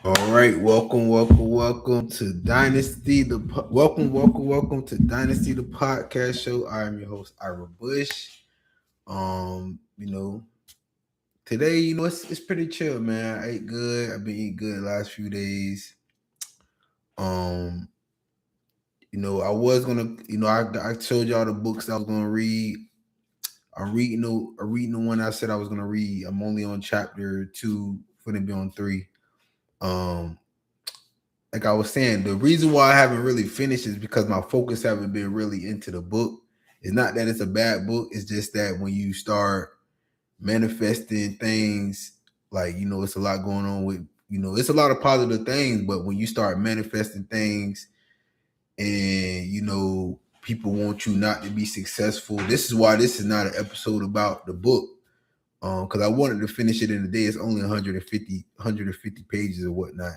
All right, welcome to Dynasty welcome to Dynasty the podcast show. I am your host Ira Bush. You know, today, it's pretty chill, man. I ate good. I've been eating good the last few days. Um, I was gonna, I told y'all the books I was gonna read. I'm reading the one I said I was gonna read. I'm only on chapter two, gonna be on three. Um, like I was saying, the reason why I haven't really finished is because my focus haven't been really into the book. It's not that it's a bad book. It's just that when you start manifesting things, like it's a lot going on with it's a lot of positive things, but when you start manifesting things and people want you not to be successful, this is why this is not an episode about the book. Because I wanted to finish it in a day. It's only 150 pages or whatnot.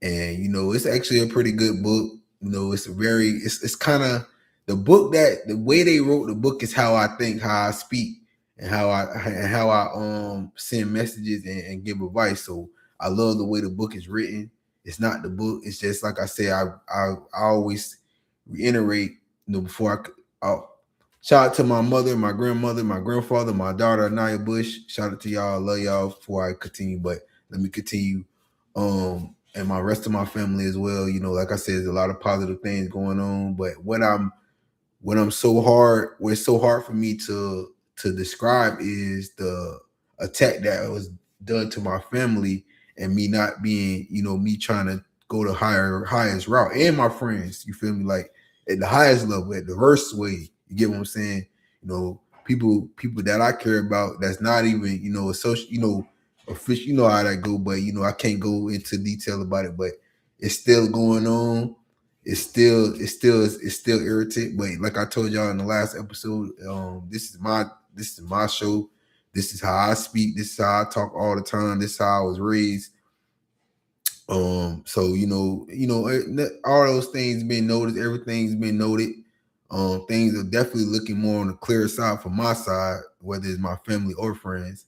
And it's actually a pretty good book. It's kind of the book that the way they wrote the book is how I think, how I speak, and how I send messages and give advice. So I love the way the book is written. It's not the book. It's just like I say. I always reiterate. Before shout out to my mother, my grandmother, my grandfather, my daughter Anaya Bush. Shout out to y'all. I love y'all. Before I continue, but let me continue. And my rest of my family as well. Like I said, there's a lot of positive things going on. But what's so hard for me to describe is the attack that was done to my family and me not being, me trying to go the highest route and my friends. You feel me? Like at the highest level, at the worst way. You get what I'm saying? People that I care about that's not even, social, official, how that go, but I can't go into detail about it, but it's still going on. It's still irritant. But like I told y'all in the last episode, this is my show. This is how I speak. This is how I talk all the time. This is how I was raised. So all those things been noticed. Everything's been noted. Things are definitely looking more on the clear side from my side, whether it's my family or friends.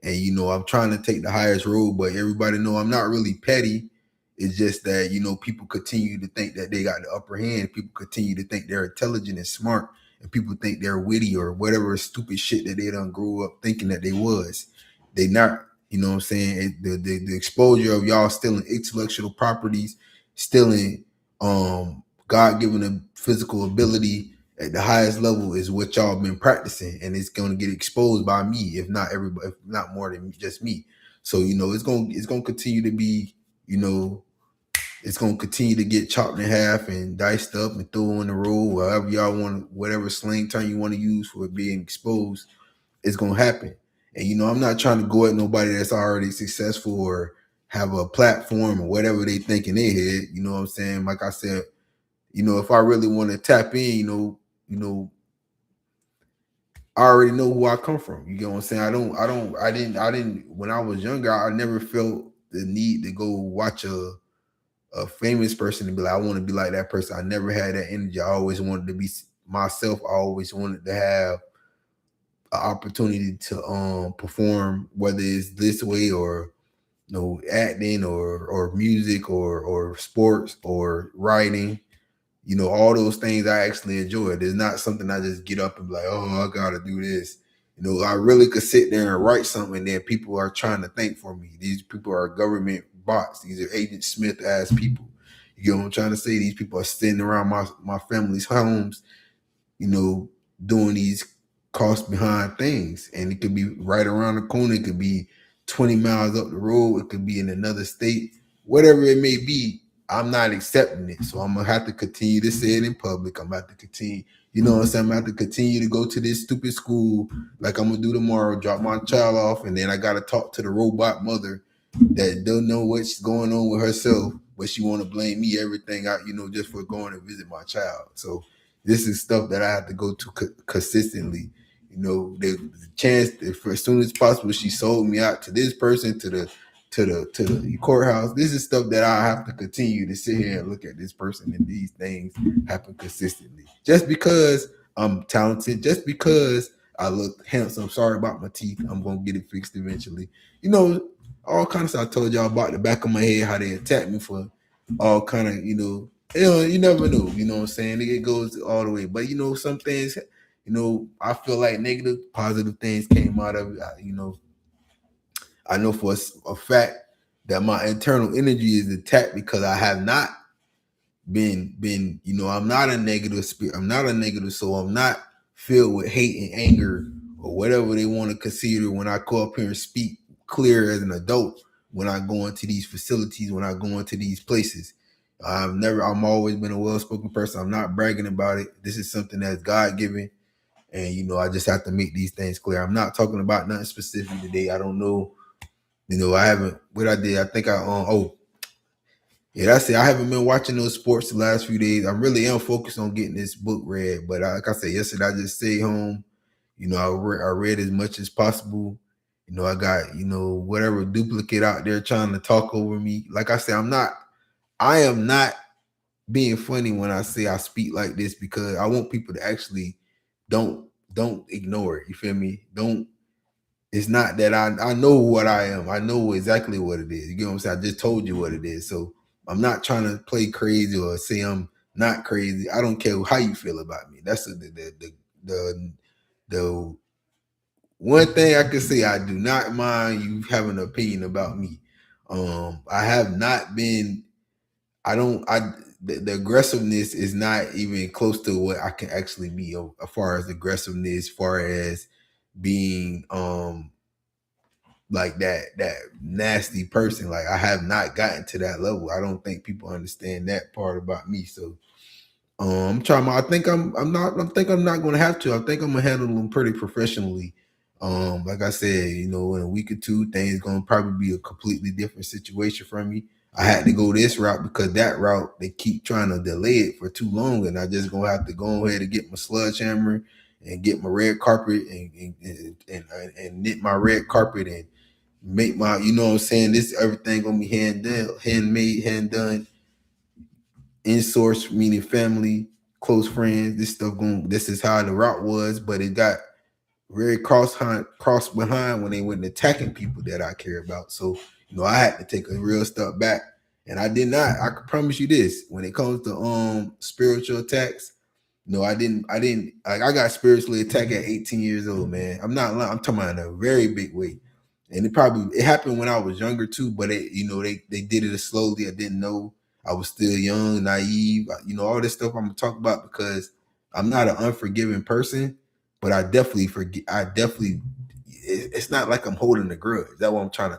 And I'm trying to take the highest road, but everybody know I'm not really petty. It's just that people continue to think that they got the upper hand. People continue to think they're intelligent and smart, and people think they're witty or whatever stupid shit that they done grew up thinking that they was. They not. You know what I'm saying? The exposure of y'all stealing intellectual properties, stealing God given a physical ability at the highest level is what y'all been practicing, and it's going to get exposed by me, if not everybody, if not more than just me. So it's going to continue to be, it's going to continue to get chopped in half and diced up and thrown in the roll, wherever y'all want, whatever slang term you want to use for it being exposed. It's going to happen. And I'm not trying to go at nobody that's already successful or have a platform or whatever they think in their head. You know what I'm saying? Like I said, if I really want to tap in, I already know who I come from. You get what I'm saying? I didn't when I was younger, I never felt the need to go watch a famous person and be like, I want to be like that person. I never had that energy. I always wanted to be myself. I always wanted to have an opportunity to perform, whether it's this way or acting or music or sports or writing. All those things I actually enjoy. It's not something I just get up and be like, oh, I gotta do this. I really could sit there and write something and then people are trying to think for me. These people are government bots. These are Agent Smith ass people. You know what I'm trying to say? These people are sitting around my family's homes, doing these cost behind things. And it could be right around the corner. It could be 20 miles up the road. It could be in another state. Whatever it may be, I'm not accepting it. So I'm going to have to continue to say it in public. I'm going to have to continue, I'm going to have to continue to go to this stupid school like I'm going to do tomorrow, drop my child off, and then I got to talk to the robot mother that don't know what's going on with herself, but she want to blame me everything out, just for going to visit my child. So this is stuff that I have to go to consistently. The chance if as soon as possible she sold me out to this person to the courthouse. This is stuff that I have to continue to sit here and look at this person, and these things happen consistently. Just because I'm talented, just because I look handsome. Sorry about my teeth. I'm gonna get it fixed eventually. You know, all kind of stuff. I told y'all about the back of my head, how they attacked me for all kind of, you never know, you know what I'm saying? It goes all the way. But, some things, I feel like negative, positive things came out of it. I know for a fact that my internal energy is attacked because I have not been I'm not a negative spirit. I'm not a negative soul. I'm not filled with hate and anger or whatever they want to consider when I go up here and speak clear as an adult, when I go into these facilities, when I go into these places. I'm always been a well-spoken person. I'm not bragging about it. This is something that's God-given. And, I just have to make these things clear. I'm not talking about nothing specific today. I don't know. I haven't, what I did, I think yeah, that's it. I haven't been watching those sports the last few days. I really am focused on getting this book read. But like I said yesterday, I just stayed home. I read as much as possible. I got, whatever duplicate out there trying to talk over me. Like I said, I am not being funny when I say I speak like this, because I want people to actually don't ignore it. You feel me? It's not that I know what I am. I know exactly what it is. You get what I'm saying? I just told you what it is. So I'm not trying to play crazy or say I'm not crazy. I don't care how you feel about me. That's the one thing I can say. I do not mind you having an opinion about me. I have not been. I don't. The aggressiveness is not even close to what I can actually be as far as aggressiveness, as far as being like that nasty person. Like, I have not gotten to that level. I don't think people understand that part about me. So I'm trying. I think I'm not. I think I'm not going to have to. I think I'm gonna handle them pretty professionally. Like I said, in a week or two, things gonna probably be a completely different situation for me. I had to go this route because that route they keep trying to delay it for too long, and I just gonna have to go ahead and get my sledgehammer and get my red carpet and knit my red carpet and make my, what I'm saying, this everything gonna be handmade, hand done, in source, meaning family, close friends. This is how the route was, but it got very cross behind when they went attacking people that I care about. So, I had to take a real step back. And I did not, I can promise you this, when it comes to spiritual attacks, no, I got spiritually attacked at 18 years old, man. I'm not lying. I'm talking about in a very big way. And it happened when I was younger too, but they did it slowly. I didn't know. I was still young, naive, all this stuff I'm gonna talk about, because I'm not an unforgiving person, but I definitely forget. It's not like I'm holding a grudge. That's what I'm trying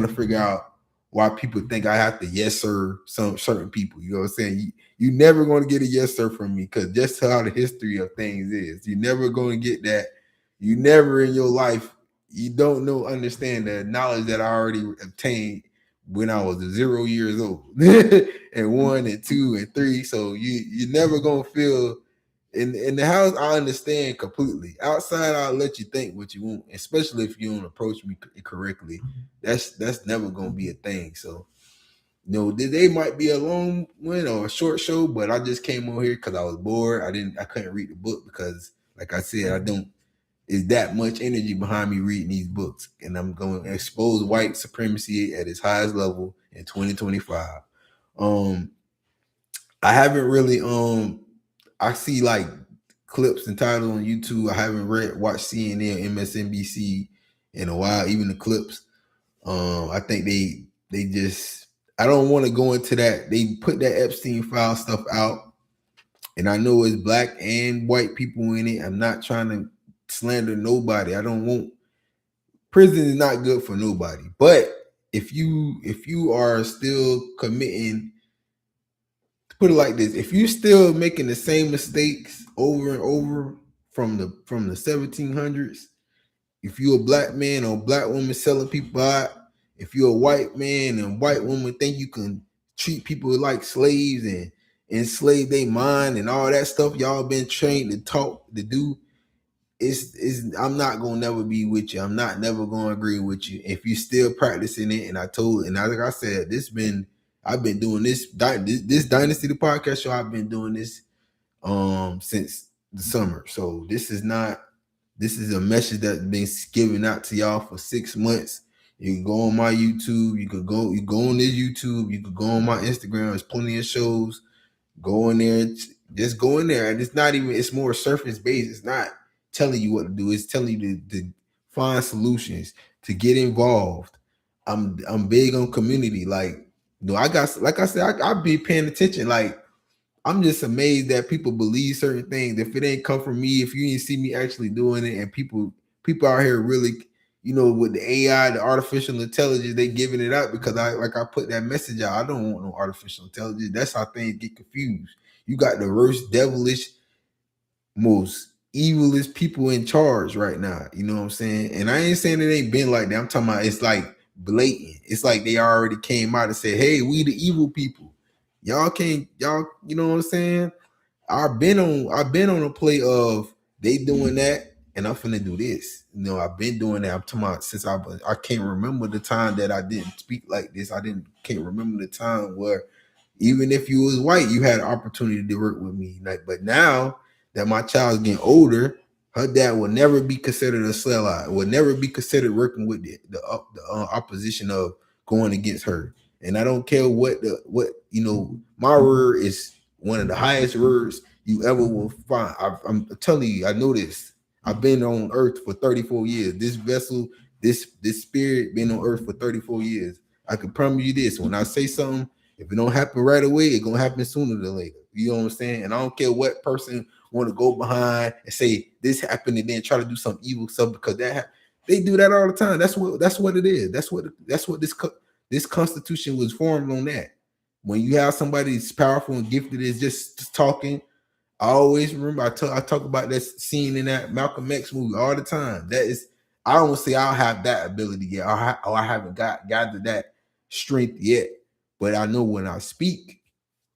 to figure out, why people think I have to yes sir some certain people. You know what I'm saying? You never going to get a yes sir from me, because just how the history of things is. You're never going to get that. You never in your life, you don't understand the knowledge that I already obtained when I was 0 years old and 1 and 2 and 3. So you're never going to feel in the house. I understand completely. Outside, I'll let you think what you want, especially if you don't approach me correctly. That's never gonna be a thing. So, they might be a long one or a short show, but I just came on here because I was bored. I couldn't read the book because, like I said, I don't. Is that much energy behind me reading these books, and I'm going to expose white supremacy at its highest level in 2025. I haven't really I see like clips and titles on YouTube. I haven't watched CNN, MSNBC in a while, even the clips. I think they just, I don't want to go into that. They put that Epstein file stuff out, and I know it's black and white people in it. I'm not trying to slander nobody. I don't want, prison is not good for nobody. But if you are still committing, put it like this, if you still making the same mistakes over and over from the 1700s, if you're a black man or black woman selling people out, if you're a white man and white woman think you can treat people like slaves and enslave their mind and all that stuff y'all been trained to talk to do, it's I'm not gonna never be with you. I'm not never gonna agree with you if you still practicing it. And like I said, I've been doing this Dynasty the podcast show. I've been doing this since the summer. So this is a message that's been given out to y'all for 6 months. You can go on my YouTube. You go on this YouTube. You could go on my Instagram. There's plenty of shows. Go in there. Just go in there. And it's not even. It's more surface based. It's not telling you what to do. It's telling you to find solutions, to get involved. I'm big on community. Like, I got, like I said, I be paying attention. Like, I'm just amazed that people believe certain things. If it ain't come from me, if you didn't see me actually doing it, and people out here really, with the AI, the artificial intelligence, they giving it up because I put that message out. I don't want no artificial intelligence. That's how things get confused. You got the worst, devilish, most evilest people in charge right now. You know what I'm saying? And I ain't saying it ain't been like that. I'm talking about it's like blatant. It's like they already came out and said, "Hey, we the evil people. Y'all can't, y'all." You know what I'm saying? I've been on a play of they doing that, and I'm finna do this. I've been doing that. I'm talking about since I can't remember the time that I didn't speak like this. Can't remember the time where even if you was white, you had an opportunity to work with me. Like, but now that my child's getting older, her dad will never be considered a sellout. Will never be considered working with the opposition of going against her. And I don't care what my word is one of the highest words you ever will find. I'm telling you, I know this. I've been on earth for 34 years. This vessel, this spirit been on earth for 34 years. I can promise you this. When I say something, if it don't happen right away, it's gonna happen sooner than later. You know what I'm saying? And I don't care what person want to go behind and say this happened and then try to do some evil stuff because they do that all the time. That's what it is. That's what this Constitution was formed on that. When you have somebody that's powerful and gifted is just talking, I always remember I talk about that scene in that Malcolm X movie all the time. That is, I don't say I'll have that ability yet, or I haven't gathered that strength yet. But I know when I speak,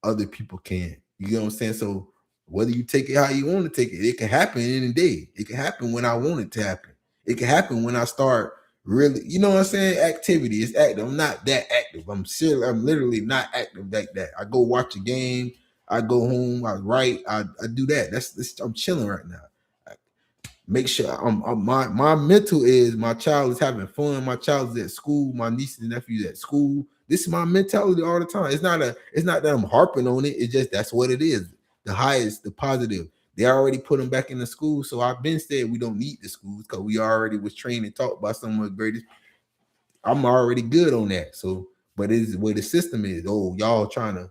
other people can. You know what I'm saying? So whether you take it how you want to take it, it can happen in a day. It can happen when I want it to happen. It can happen when I start really, you know what I'm saying? Activity is active. I'm not that active. I'm literally not active like that. I go watch a game. I go home. I write. I do that. I'm chilling right now. Make sure my mental is my child is having fun. My child is at school. My nieces and nephews at school. This is my mentality all the time. It's not that I'm harping on it. It's just that's what it is. The highest, the positive. They already put them back in the school. So I've been said we don't need the schools because we already was trained and taught by some of the greatest. I'm already good on that. So, but it's where the system is. Oh, y'all trying to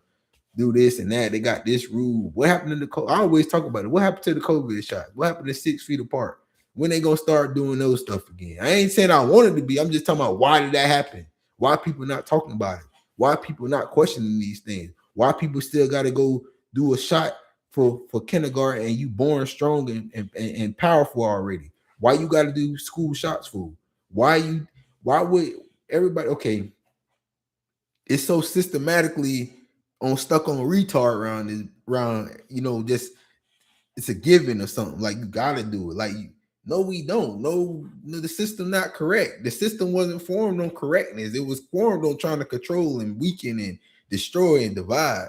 do this and that. They got this rule. What happened to the COVID? I always talk about it. What happened to the COVID shots? What happened to 6 feet apart? When they gonna start doing those stuff again? I ain't saying I wanted to be. I'm just talking about why did that happen? Why people not talking about it? Why people not questioning these things? Why people still got to go do a shot for kindergarten and you born strong and powerful already? Why you got to do school shots for? Why would everybody? Okay, it's so systematically stuck on retard around just it's a given or something like you gotta do it. Like, no, we don't. No, the system not correct. The system wasn't formed on correctness. It was formed on trying to control and weaken and destroy and divide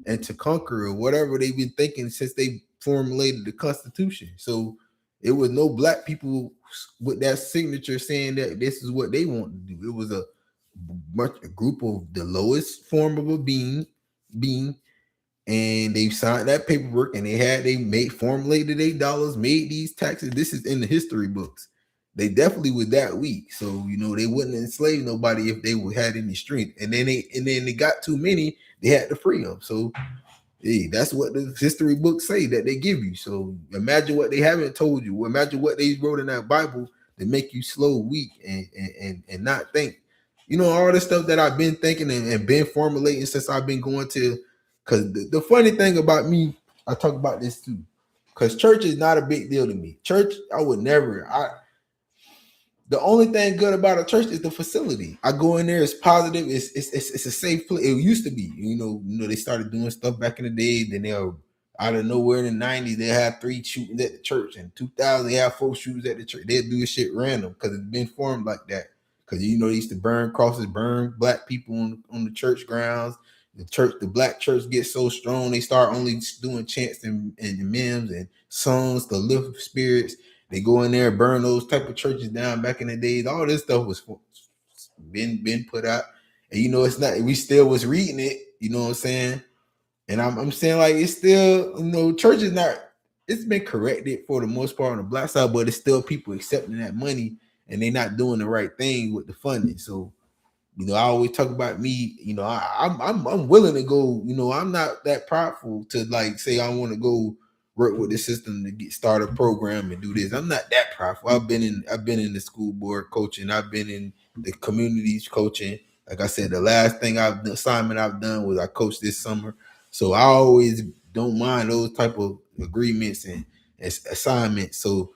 and to conquer or whatever they've been thinking since they formulated the Constitution. So it was no black people with that signature saying that this is what they want to do. It was a group of the lowest form of a being, and they signed that paperwork and they formulated $8, made these taxes. This is in the history books. They definitely was that weak. So, they wouldn't enslave nobody if they had any strength. And then they got too many, they had to free them. So hey, that's what the history books say that they give you. So imagine what they haven't told you. Imagine what they wrote in that Bible to make you slow, weak, and not think. All the stuff that I've been thinking and been formulating since I've been going to. Because the funny thing about me, I talk about this too. Because church is not a big deal to me. Church, I would never. The only thing good about a church is the facility. I go in there, it's positive, it's a safe place. It used to be, they started doing stuff back in the day. Then they'll out of nowhere in the 90s, they had 3 shootings at the church. In 2000, they had 4 shootings at the church. They'll do this shit random because it's been formed like that. Because they used to burn crosses, burn black people on the church grounds. The black church gets so strong, they start only doing chants and hymns and songs to lift spirits. They go in there and burn those type of churches down back in the days. All this stuff was been put out. And it's not, we still was reading it, you know what I'm saying? And I'm saying like it's still, church is not, it's been corrected for the most part on the black side, but it's still people accepting that money and they not doing the right thing with the funding. So I always talk about me. I'm willing to go. I'm not that prideful to like say I want to go work with the system to start a program and do this. I'm not that prideful. I've been in the school board coaching. I've been in the communities coaching. Like I said, the last assignment I've done was I coached this summer. So I always don't mind those type of agreements and assignments. So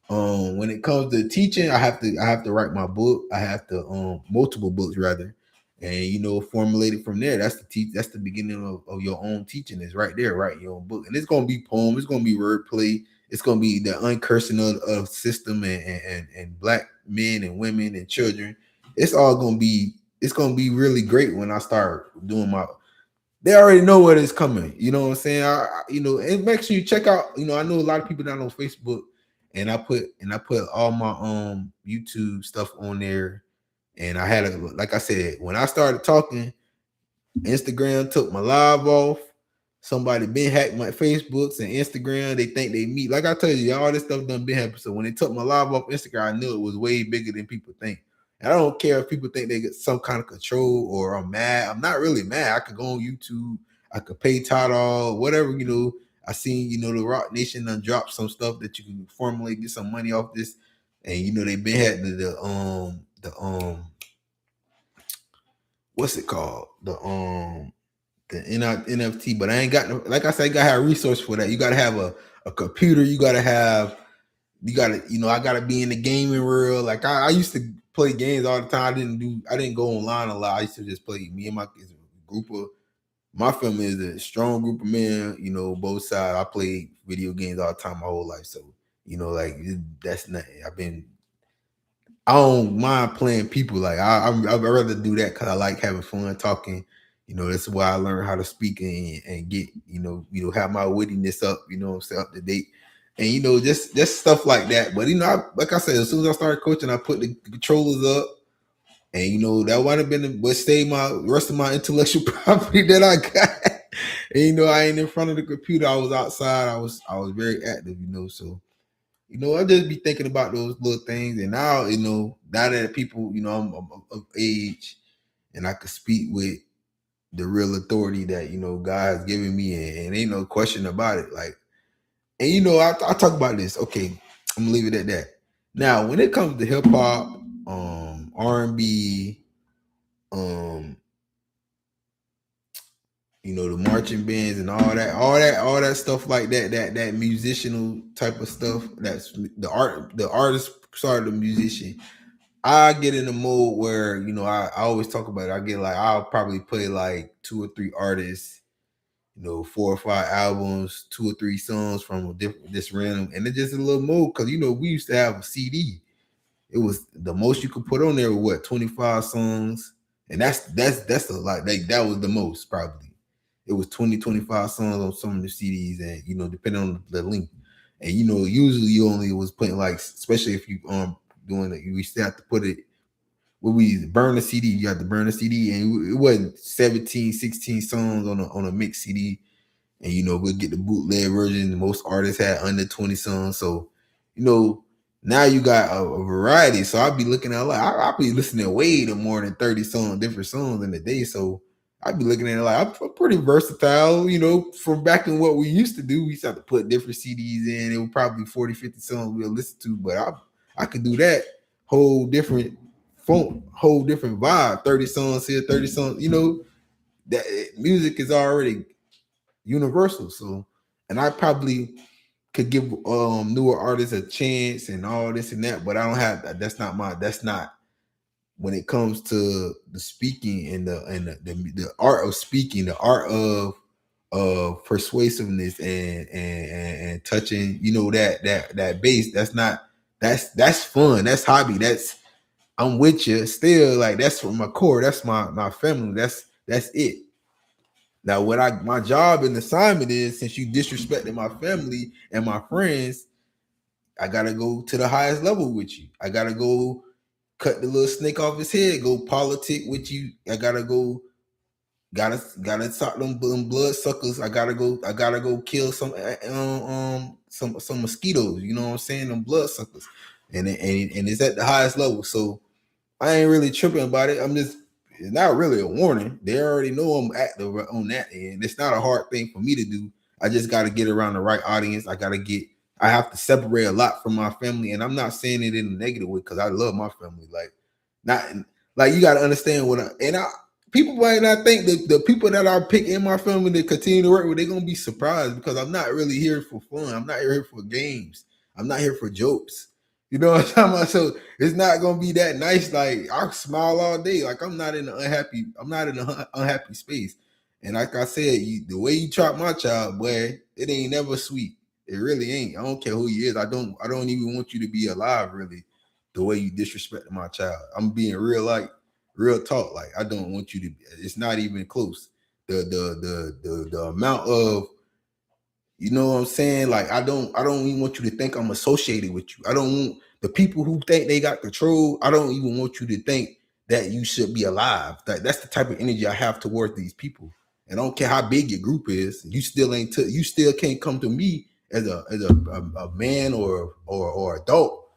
when it comes to teaching, I have to write my book. I have to multiple books rather, and formulate it from there. That's the beginning of your own teaching, is right there. Write your own book, and it's gonna be poem, it's gonna be wordplay, it's gonna be the uncursing of system and black men and women and children. It's gonna be really great when I start doing my. They already know what is coming. You know what I'm saying? And make sure you check out. I know a lot of people down on Facebook, and I put all my YouTube stuff on there. And I had like I said, when I started talking, Instagram took my live off. Somebody been hacked my Facebooks and Instagram. They think they meet. Like I told you, all this stuff done been happening. So when they took my live off Instagram, I knew it was way bigger than people think. And I don't care if people think they get some kind of control or I'm mad. I'm not really mad. I could go on YouTube. I could pay Tidal, whatever, I seen, the Rock Nation done dropped some stuff that you can formulate, get some money off this. And they've been had the what's it called? The NFT, but I ain't got no, like I said, you gotta have a resource for that. You gotta have a computer, you gotta, I gotta be in the gaming world. Like I used to play games all the time. I didn't go online a lot. I used to just play. Me and my family is a strong group of men, both sides. I played video games all the time my whole life. So, like that's nothing. I don't mind playing people. Like I'd rather do that because I like having fun talking. That's why I learned how to speak and get, have my wittiness up, up to date. And just stuff like that. But like I said, as soon as I started coaching, I put the controllers up. And that might have been what saved my rest of my intellectual property that I got. And I ain't in front of the computer. I was outside. I was very active, so I just be thinking about those little things. And now, now that people, I'm of age and I could speak with the real authority that, God has given me, and ain't no question about it. Like, and I talk about this. Okay, I'm gonna leave it at that. Now, when it comes to hip hop, R&B, the marching bands and all that stuff like that musicianal type of stuff. That's the artist started the musician. I get in the mode where, I always talk about it. I get like, I'll probably play like 2 or 3 artists, 4 or 5 albums, 2 or 3 songs from a different, this random, and it's just a little mode. Cause we used to have a CD. It was the most you could put on there was 25 songs. And that's a lot. Like that was the most probably. It was 25 songs on some of the CDs, and depending on the length. And usually you only was putting like, especially if you doing it, we still have to put it when we burn the CD, you have to burn the CD, and it wasn't 17, 16 songs on a mix CD. And we'll get the bootleg version. Most artists had under 20 songs. So, now you got a variety. So I'll be looking at like I'll be listening to way to more than 30 different songs in a day. So I'd be looking at it like I'm pretty versatile, from back in what we used to do. We used to have to put different CDs in. It was probably 40, 50 songs we'll listen to, but I could do that whole different whole different vibe. 30 songs here, 30 songs, that music is already universal. So, and I probably could give newer artists a chance and all this and that, but I don't have that. That's not when it comes to the speaking and the art of speaking, the art of persuasiveness and touching, that bass. That's fun. That's hobby. I'm with you still. Like that's from my core. That's my family. That's it. Now, what my job and assignment is, since you disrespected my family and my friends, I gotta go to the highest level with you. I gotta go cut the little snake off his head, go politic with you. I gotta go, gotta stop them blood suckers. I gotta go kill some mosquitoes. You know what I'm saying? Them blood suckers, and it's at the highest level. So I ain't really tripping about it. I'm just, it's not really a warning. They already know I'm active on that end. It's not a hard thing for me to do. I just got to get around the right audience. I have to separate a lot from my family. And I'm not saying it in a negative way because I love my family. Like, not like you got to understand people might not think that the people that I pick in my family to continue to work with, they're going to be surprised because I'm not really here for fun. I'm not here for games. I'm not here for jokes. You know what I'm talking about? So it's not gonna be that nice. Like I smile all day. Like I'm not in an unhappy space. And like I said, the way you chop my child, boy, it ain't never sweet. It really ain't. I don't care who he is. I don't even want you to be alive, really. The way you disrespect my child. I'm being real talk. Like I don't want you to be. It's not even close. The amount of, you know what I'm saying? Like I don't even want you to think I'm associated with you. I don't want the people who think they got control. I don't even want you to think that you should be alive. That's the type of energy I have towards these people. And I don't care how big your group is, you still you still can't come to me as a man or adult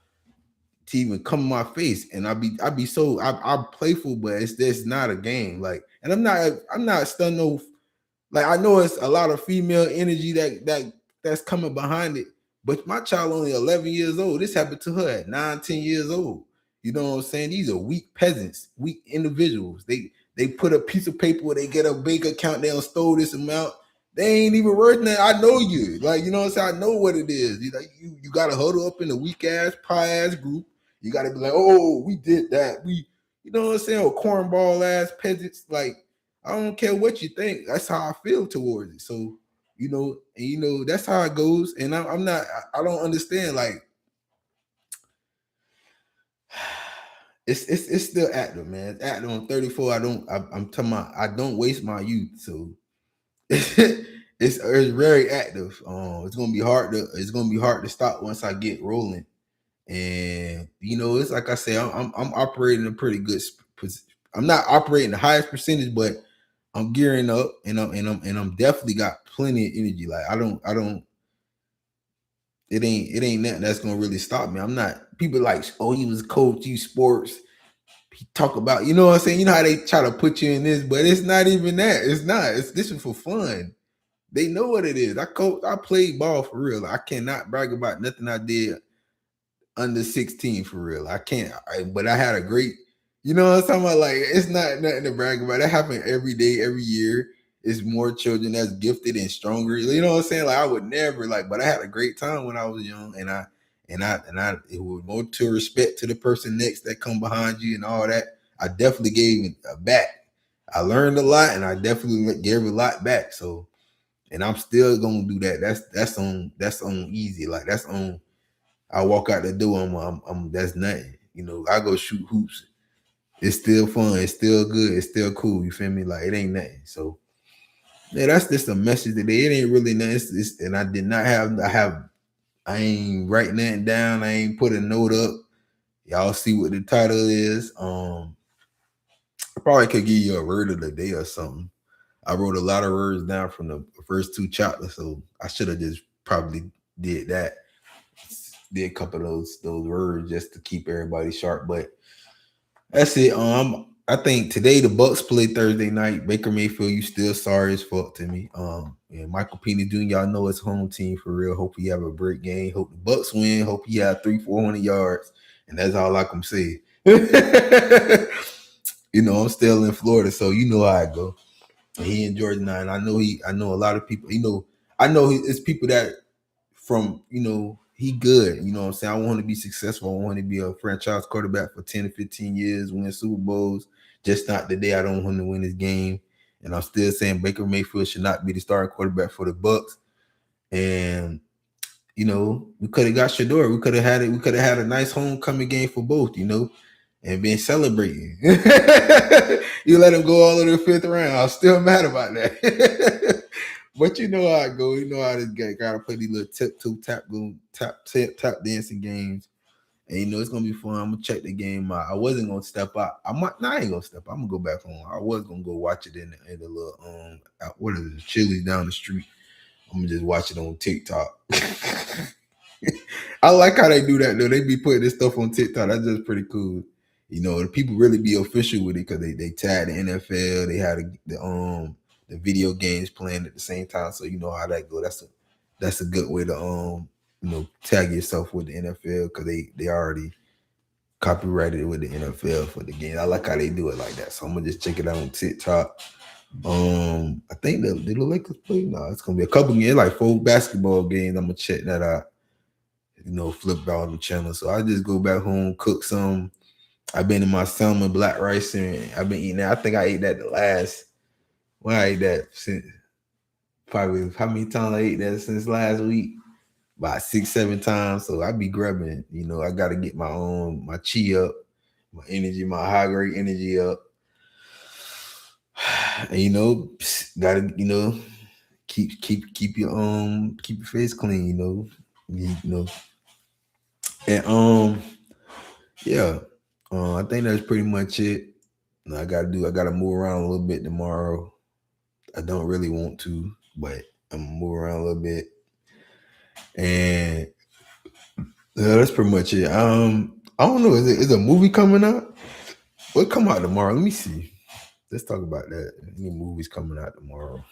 to even come in my face. And I'm playful, but it's not a game. Like, and I'm not stunned no. Like I know it's a lot of female energy that's coming behind it, but my child only 11 years old. This happened to her at 9, 10 years old. You know what I'm saying? These are weak peasants, weak individuals. They put a piece of paper where they get a bank account, they don't stole this amount. They ain't even worth that. I know you. Like, you know what I'm saying? I know what it is. You gotta huddle up in a weak ass, pie ass group. You gotta be like, oh, we did that. You know what I'm saying? Or cornball ass peasants. Like, I don't care what you think. That's how I feel towards it. So, that's how it goes. And I'm not. I don't understand. Like, it's still active, man. It's active. I'm 34. I'm talking about. I don't waste my youth. So it's very active. It's gonna be hard to stop once I get rolling. And it's like I say, I'm operating a pretty good. I'm not operating the highest percentage, but I'm gearing up, and I'm definitely got plenty of energy. Like I don't. It ain't nothing that's gonna really stop me. I'm not. People like, oh, he was coach, you sports. He talk about, you know what I'm saying. You know how they try to put you in this, but it's not even that. It's not. This is for fun. They know what it is. I played ball for real. I cannot brag about nothing I did under 16 for real. I can't. But I had a great, you know what I'm talking about? Like, it's not nothing to brag about. That happen every day, every year. It's more children that's gifted and stronger. You know what I'm saying? Like, I would never but I had a great time when I was young, and it was more to respect to the person next that come behind you and all that. I definitely gave it back. I learned a lot, and I definitely gave a lot back. So, and I'm still gonna do that. That's on easy. Like, that's on. I walk out the door. I'm that's nothing. I go shoot hoops. It's still fun. It's still good. It's still cool. You feel me? Like, it ain't nothing. So yeah, that's just a message today. It ain't really nothing. And I did not have. I ain't writing that down. I ain't put a note up. Y'all see what the title is. I probably could give you a word of the day or something. I wrote a lot of words down from the first two chapters, so I should have just probably did that. Did a couple of those words just to keep everybody sharp. But that's it. I think today the Bucks play Thursday night. Baker Mayfield, you still sorry as fuck to me. And Michael Penix Jr., y'all know it's home team for real. Hope he have a great game. Hope the Bucks win. Hope he have 300-400 yards. And that's all I can say. I'm still in Florida, so you know how I go. And he in Georgia now, and I know a lot of people. I know it's people that from he good. You know what I'm saying? I want to be successful. I want to be a franchise quarterback for 10 to 15 years, win Super Bowls. Just not the day I don't want to win this game. And I'm still saying Baker Mayfield should not be the starting quarterback for the Bucks. And we could have got Shador. We could have had it. We could have had a nice homecoming game for both. And been celebrating. You let him go all in the fifth round. I'm still mad about that. But you know how it goes. You know how this guy gotta play these little tap dancing games. And it's gonna be fun. I'm gonna check the game out. I wasn't gonna step out. I ain't gonna step out. I'm gonna go back home. I was gonna go watch it in the little what is it, Chili's down the street. I'm gonna just watch it on TikTok. I like how they do that though. They be putting this stuff on TikTok. That's just pretty cool. The people really be official with it because they tag the NFL. They had the video games playing at the same time. So you know how that go. That's a good way to tag yourself with the NFL because they already copyrighted with the NFL for the game. I like how they do it like that. So I'm gonna just check it out on TikTok. I think the Lakers play. No, it's gonna be a couple games, like 4 basketball games. I'm gonna check that out. Flip out the channel. So I just go back home, cook some. I've been in my salmon black rice and I've been eating that. I think I ate that when I ate that since probably how many times I ate that since last week? About 6-7 times. So I be grabbing, I gotta get my chi up, my energy, my high grade energy up. And gotta, keep your face clean, And yeah. I think that's pretty much it. I gotta move around a little bit tomorrow. I don't really want to, but I'm gonna move around a little bit. And yeah, that's pretty much it. I don't know. Is a movie coming out? What come out tomorrow? Let me see. Let's talk about that. Any movies coming out tomorrow?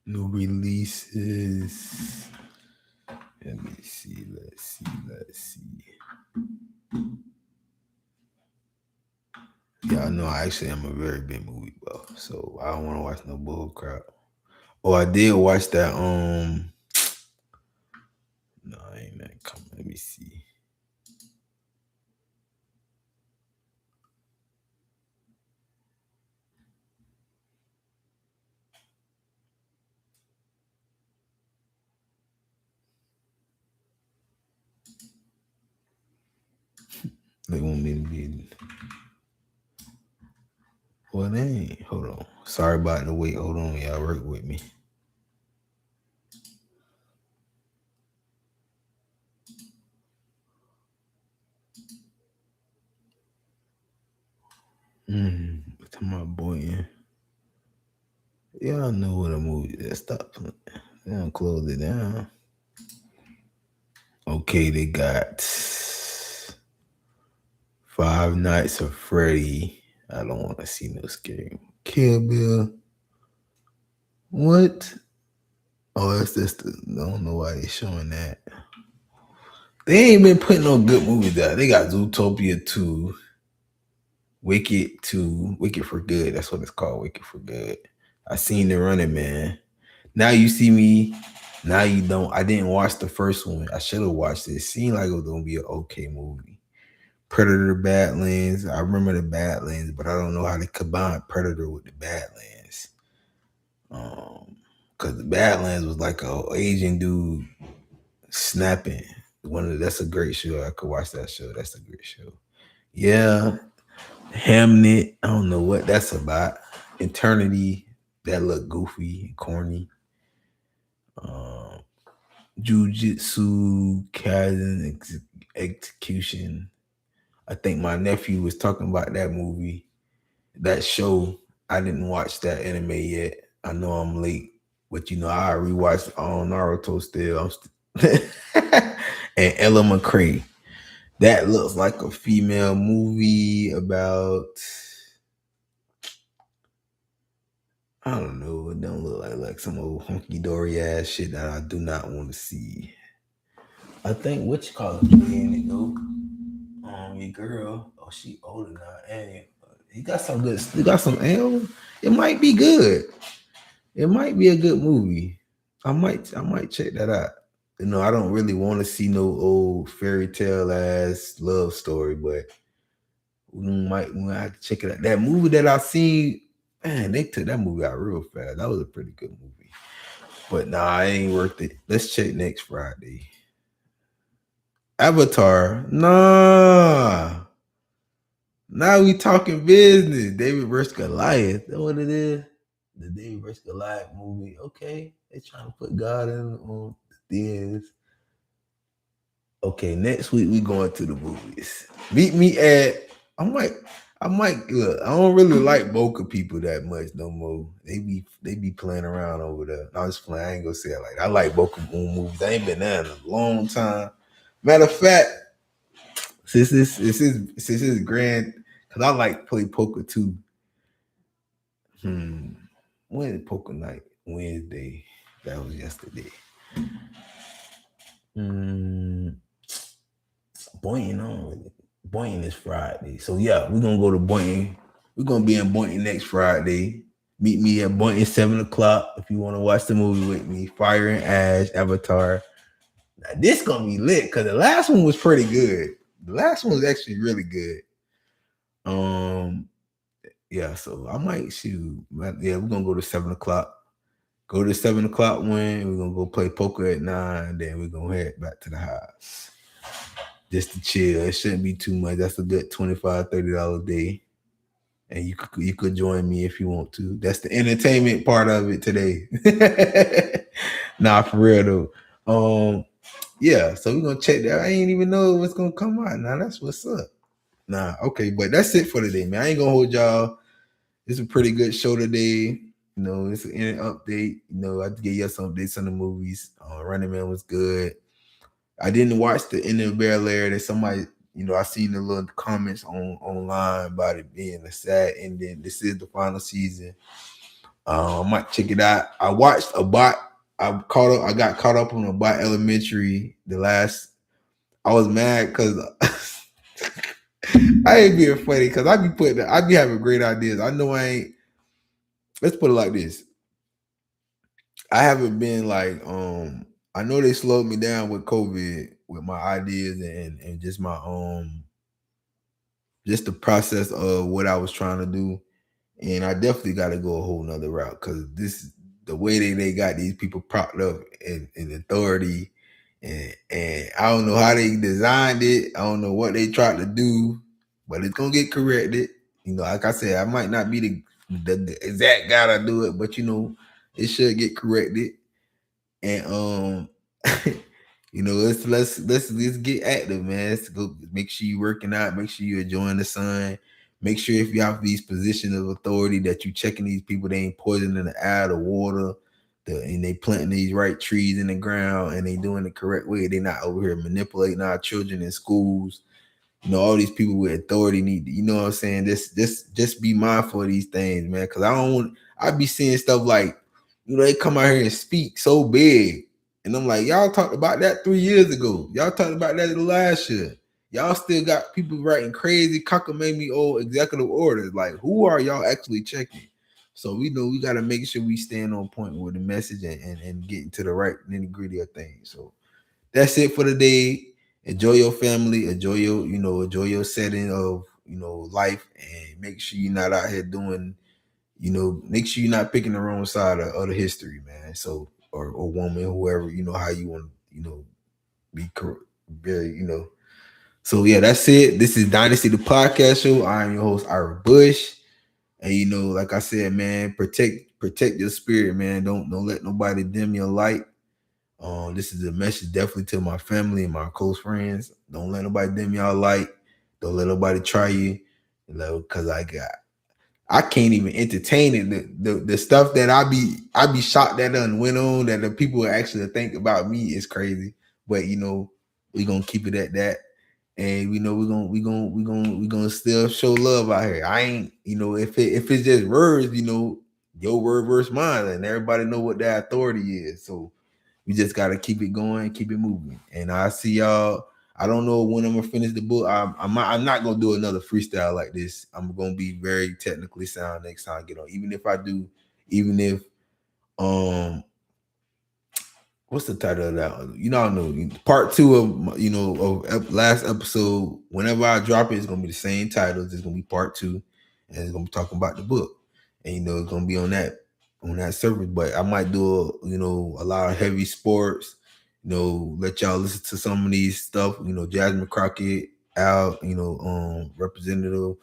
New releases. Let me see. Let's see. Yeah, I know. I actually am a very big movie buff, so I don't want to watch no bull crap. Oh, I did watch that. No, ain't that coming. Let me see. They want me to be. Well, they ain't. Hold on. Sorry about the wait. Hold on, y'all. Work with me. To my boy. Yeah, I know what a movie is. Stop playing. They don't close it down. Okay, they got Five Nights of Freddy. I don't want to see no scary. Kill Bill. What? Oh, that's just I don't know why they showing that. They ain't been putting no good movies out. They got Zootopia 2, Wicked 2, Wicked for Good. That's what it's called, Wicked for Good. I seen The Running Man. Now you see me. Now you don't. I didn't watch the first one. I should have watched it. It seemed like it was gonna be an okay movie. Predator Badlands. I remember the Badlands, but I don't know how they combine Predator with the Badlands. Cause the Badlands was like a Asian dude snapping. That's a great show. I could watch that show. That's a great show. Yeah. Hamnet. I don't know what that's about. Eternity. That look goofy and corny. Jujutsu Kaisen Execution. I think my nephew was talking about that movie, that show. I didn't watch that anime yet. I know I'm late, but I rewatched Naruto still. And Ella McCrae. That looks like a female movie about. I don't know. It don't look like some old hunky dory ass shit that I do not want to see. I think what you call it in it though. Your girl. Oh, she older now, and he got some good. He got some L. It might be good. It might be a good movie. I might check that out. I don't really want to see no old fairy tale ass love story, but we might have to check it out. That movie that I seen, man, they took that movie out real fast. That was a pretty good movie. But nah, it ain't worth it. Let's check next Friday. Avatar, nah. Now we talking business. David versus Goliath. That's what it is. The David versus Goliath movie. Okay, they trying to put God in on things. Okay, next week we going to the movies. Meet me at. I might look. I don't really like Boca people that much no more. They be playing around over there. I was playing. I ain't gonna say it like that. I like Boca movies. I ain't been there in a long time. Matter of fact, since this is grand, because I like play poker too. When is poker night? Wednesday. That was yesterday. Boynton on Boynton is Friday. So yeah, we're gonna go to Boynton. We're gonna be in Boynton next Friday. Meet me at Boynton 7 o'clock if you want to watch the movie with me. Fire and Ash, Avatar. Now this gonna be lit because the last one was pretty good. The last one was actually really good. Yeah, so I might shoot. Yeah, we're gonna go to 7 o'clock. Go to 7 o'clock when we're gonna go play poker at 9, then we're gonna head back to the house. Just to chill. It shouldn't be too much. That's a good $25, $30 a day. And you could join me if you want to. That's the entertainment part of it today. Nah, for real though. Yeah, so we're gonna check that. I ain't even know what's gonna come out. Now that's what's up. Nah, okay, but that's it for today, man. I ain't gonna hold y'all. It's a pretty good show today. You know, it's an update. You know, I give you some updates on the movies. Running Man was good. I didn't watch the end of Bel Air. That somebody, you know, I seen the little comments online about it being a sad ending. This is the final season. I might check it out. I watched a bot. I got caught up on a bot elementary. I was mad because I ain't being funny because I be having great ideas. I know I ain't. Let's put it like this. I haven't been like I know they slowed me down with COVID with my ideas and just my just the process of what I was trying to do. And I definitely got to go a whole nother route because the way they got these people propped up in authority. And I don't know how they designed it. I don't know what they tried to do, but it's gonna get corrected. You know, like I said, I might not be the exact guy to do it, but you know, it should get corrected. And you know, let's get active, man. Let's go make sure you're working out, make sure you're enjoying the sun. Make sure if you have these positions of authority that you checking these people, they ain't poisoning the air, the water, and they planting these right trees in the ground and they doing the correct way. They not over here manipulating our children in schools. You know, all these people with authority need to, you know what I'm saying? Just be mindful of these things, man. Cause I be seeing stuff like, you know, they come out here and speak so big. And I'm like, y'all talked about that 3 years ago. Y'all talked about that last year. Y'all still got people writing crazy cockamamie old executive orders. Like, who are y'all actually checking? So we know we got to make sure we stand on point with the message and getting to the right nitty gritty of things. So that's it for the day. Enjoy your family, enjoy your setting of, you know, life, and make sure you're not out here doing, you know, make sure you're not picking the wrong side of the history, man. So, or woman, whoever, you know, how you want to, you know, be correct, very, you know. So yeah, that's it. This is Dynasty the podcast show. I am your host, Ira Bush. And you know, like I said, man, protect your spirit, man. Don't let nobody dim your light. This is a message definitely to my family and my close friends. Don't let nobody dim y'all light. Don't let nobody try you. You know, because I can't even entertain it. The stuff that I be shocked that done went on that the people actually think about me is crazy. But you know, we gonna keep it at that. And we know we gonna still show love out here. I ain't, you know, if it's just words, you know, your word versus mine, and everybody know what that authority is. So we just gotta keep it going, keep it moving. And I see y'all. I don't know when I'm gonna finish the book. I'm not gonna do another freestyle like this. I'm gonna be very technically sound next time I get on. Even if I do, even if what's the title of that? You know, I know part two of last episode. Whenever I drop it, it's gonna be the same titles. It's gonna be part two, and it's gonna be talking about the book, and it's gonna be on that service. But I might do a lot of heavy sports. Let y'all listen to some of these stuff. Jasmine Crockett, Al, Representative.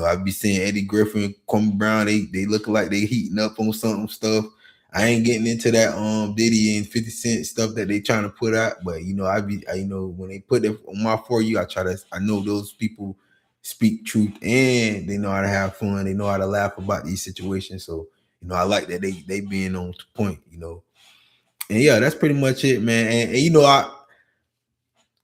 I be seeing Eddie Griffin, Kwame Brown. They look like they heating up on some stuff. I ain't getting into that Diddy and 50 Cent stuff that they trying to put out, but when they put it on my For You, I know those people speak truth and they know how to have fun, they know how to laugh about these situations. So I like that they being on point, and yeah, that's pretty much it, man. And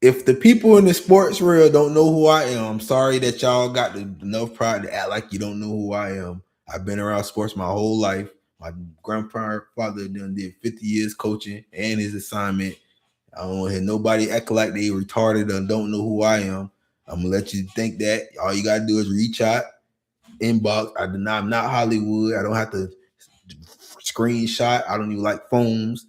if the people in the sports world don't know who I am, I'm sorry that y'all got enough pride to act like you don't know who I am. I've been around sports my whole life. My grandfather did 50 years coaching and his assignment. I don't want to hear nobody act like they retarded or don't know who I am. I'm gonna let you think that. All you gotta do is reach out, inbox. I'm not Hollywood. I don't have to screenshot. I don't even like phones.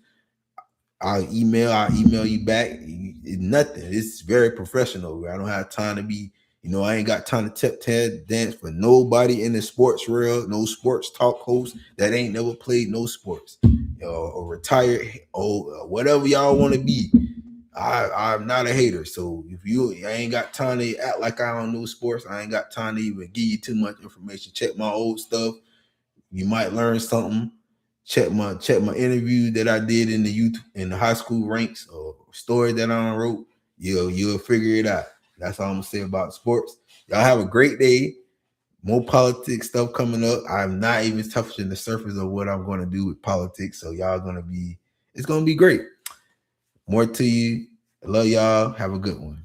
I'll email you back. Nothing. It's very professional. I don't have time to be, I ain't got time to tap dance for nobody in the sports world, no sports talk host that ain't never played no sports. Or retired or whatever y'all want to be. I'm not a hater. So I ain't got time to act like I don't know sports. I ain't got time to even give you too much information. Check my old stuff. You might learn something. Check my interview that I did in the youth in the high school ranks or story that I wrote. You'll figure it out. That's all I'm gonna say about sports. Y'all have a great day. More politics stuff coming up. I'm not even touching the surface of what I'm going to do with politics. So it's gonna be great. More to you. I love y'all. Have a good one.